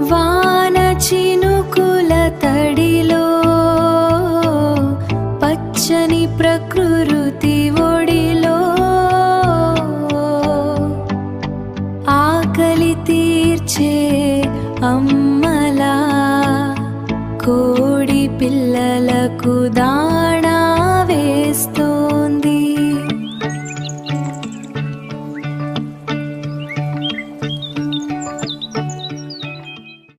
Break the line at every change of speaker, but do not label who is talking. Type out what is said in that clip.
వాన చినుకుల తడిలో పచ్చని ప్రకృతి ఒడిలో ఆకలి తీర్చే అమ్మలా కోడి పిల్లలకు